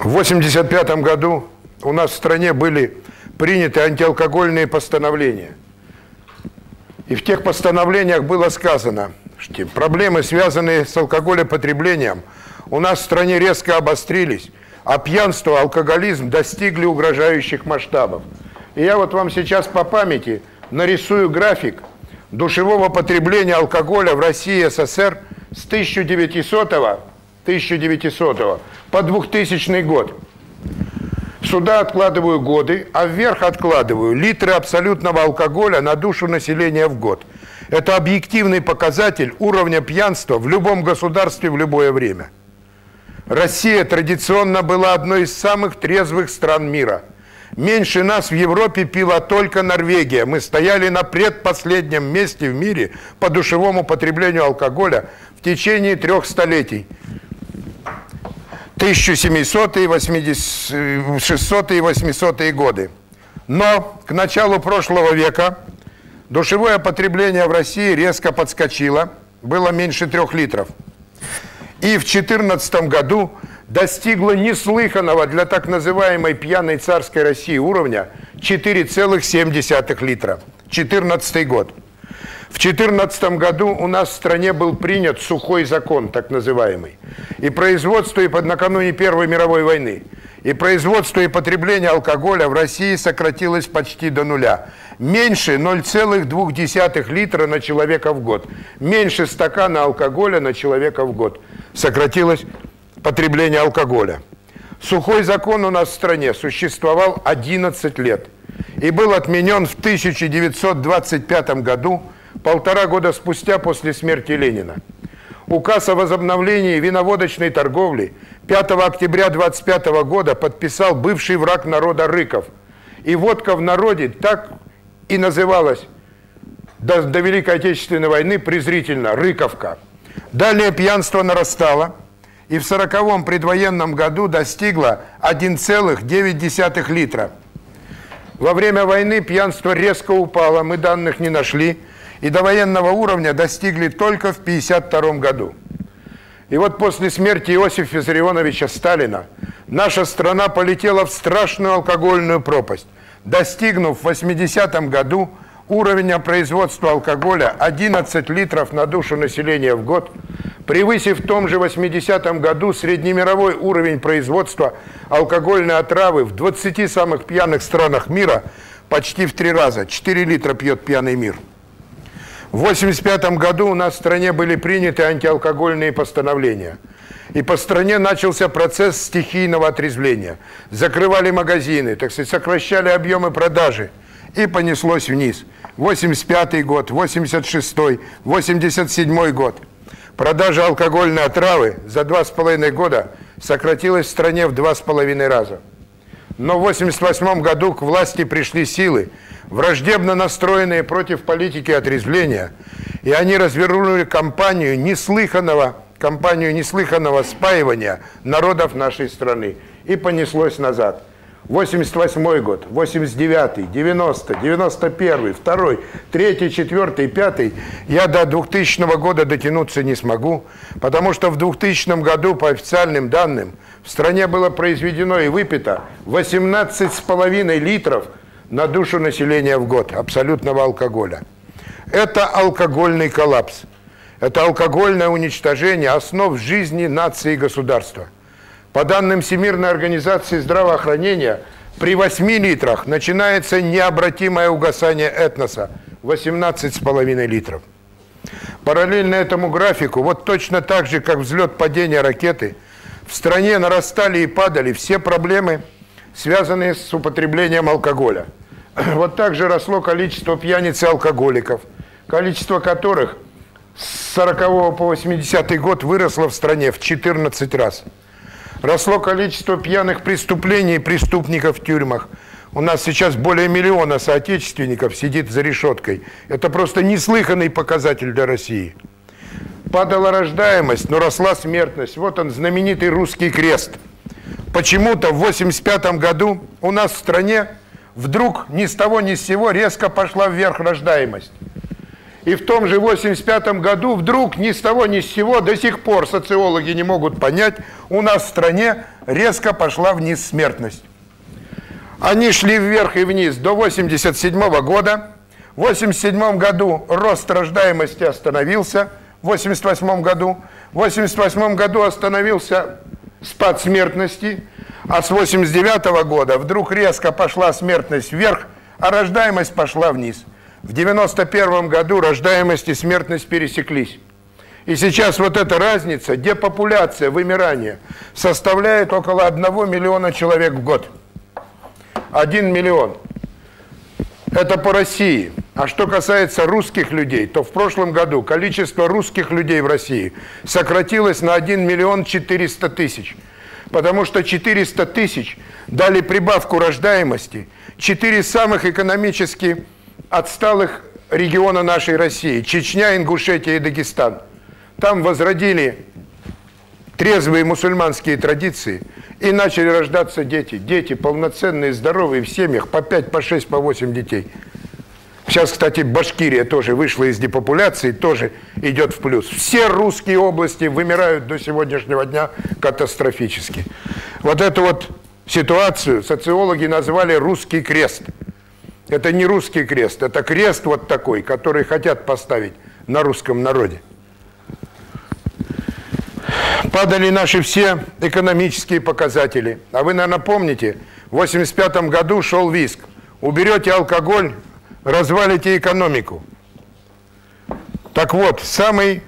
В 1985 году у нас в стране были приняты антиалкогольные постановления. И в тех постановлениях было сказано, что проблемы, связанные с алкоголепотреблением, у нас в стране резко обострились, а пьянство, алкоголизм достигли угрожающих масштабов. И я вот вам сейчас по памяти нарисую график душевого потребления алкоголя в России и СССР с 1900 по 2000 год. Сюда откладываю годы, а вверх откладываю литры абсолютного алкоголя на душу населения в год. Это объективный показатель уровня пьянства в любом государстве в любое время. Россия традиционно была одной из самых трезвых стран мира. Меньше нас в Европе пила только Норвегия. Мы стояли на предпоследнем месте в мире по душевому потреблению алкоголя в течение 3 столетий. 1700-е, 600-е и 800-е годы. Но к началу прошлого века душевое потребление в России резко подскочило, было меньше 3 литров. И в 2014 году достигло неслыханного для так называемой пьяной царской России уровня 4,7 литра. 2014 год. В 2014 году у нас в стране был принят сухой закон, так называемый. И производство, накануне Первой мировой войны, и производство и потребление алкоголя в России сократилось почти до нуля. Меньше 0,2 литра на человека в год. Меньше стакана алкоголя на человека в год. Сократилось потребление алкоголя. Сухой закон у нас в стране существовал 11 лет. И был отменен в 1925 году, 1,5 года спустя после смерти Ленина. Указ о возобновлении виноводочной торговли 5 октября 1925 года подписал бывший враг народа Рыков. И водка в народе так и называлась до Великой Отечественной войны презрительно «Рыковка». Далее пьянство нарастало и в 1940-м предвоенном году достигло 1,9 литра. Во время войны пьянство резко упало, мы данных не нашли, и до военного уровня достигли только в 1952 году. И вот после смерти Иосифа Виссарионовича Сталина наша страна полетела в страшную алкогольную пропасть, достигнув в 1980 году уровня производства алкоголя 11 литров на душу населения в год, превысив в том же 1980 году среднемировой уровень производства алкогольной отравы в 20 самых пьяных странах мира почти в 3 раза. 4 литра пьет пьяный мир. В 1985 году у нас в стране были приняты антиалкогольные постановления. И по стране начался процесс стихийного отрезвления. Закрывали магазины, так сказать, сокращали объемы продажи. И понеслось вниз. 1985 год, 1986, 1987 год. Продажа алкогольной отравы за 2,5 года сократилась в стране в 2,5 раза. Но в 1988 году к власти пришли силы, враждебно настроенные против политики отрезвления, и они развернули кампанию неслыханного спаивания народов нашей страны. И понеслось назад. 88 год, 89, 90, 91, 2, 3, 4, 5. Я до 2000 года дотянуться не смогу, потому что в 2000 году, по официальным данным, в стране было произведено и выпито 18,5 литров на душу населения в год абсолютного алкоголя. Это алкогольный коллапс. Это алкогольное уничтожение основ жизни нации и государства. По данным Всемирной организации здравоохранения, при 8 литрах начинается необратимое угасание этноса – 18,5 литров. Параллельно этому графику, вот точно так же, как взлет-падение ракеты, в стране нарастали и падали все проблемы, связанные с употреблением алкоголя. Вот так же росло количество пьяниц и алкоголиков, количество которых с 40 по 80 год выросло в стране в 14 раз. Росло количество пьяных преступлений и преступников в тюрьмах. У нас сейчас более 1 миллиона соотечественников сидит за решеткой. Это просто неслыханный показатель для России. Падала рождаемость, но росла смертность. Вот он, знаменитый русский крест. Почему-то в 1985 году у нас в стране вдруг ни с того ни с сего резко пошла вверх рождаемость. И в том же 1985 году вдруг ни с того ни с сего, до сих пор социологи не могут понять, у нас в стране резко пошла вниз смертность. Они шли вверх и вниз до 1987 года. В 1987 году рост рождаемости остановился, в 1988 году. В 1988 году остановился спад смертности, а с 1989 года вдруг резко пошла смертность вверх, а рождаемость пошла вниз. В 1991 году рождаемость и смертность пересеклись. И сейчас вот эта разница, депопуляция, вымирание, составляет около 1 миллиона человек в год. 1 миллион. Это по России. А что касается русских людей, то в прошлом году количество русских людей в России сократилось на 1 миллион 400 тысяч. Потому что 400 тысяч дали прибавку рождаемости. 4 самых экономически отсталых региона нашей России: Чечня, Ингушетия и Дагестан. Там возродили трезвые мусульманские традиции и начали рождаться дети. Дети полноценные, здоровые, в семьях по 5, по 6, по 8 детей. Сейчас, кстати, Башкирия тоже вышла из депопуляции, тоже идет в плюс. Все русские области вымирают до сегодняшнего дня катастрофически. Вот эту вот ситуацию социологи назвали «русский крест». Это не русский крест, это крест вот такой, который хотят поставить на русском народе. Падали наши все экономические показатели. А вы, наверное, помните, в 1985 году шел визг: уберете алкоголь, развалите экономику. Так вот, самый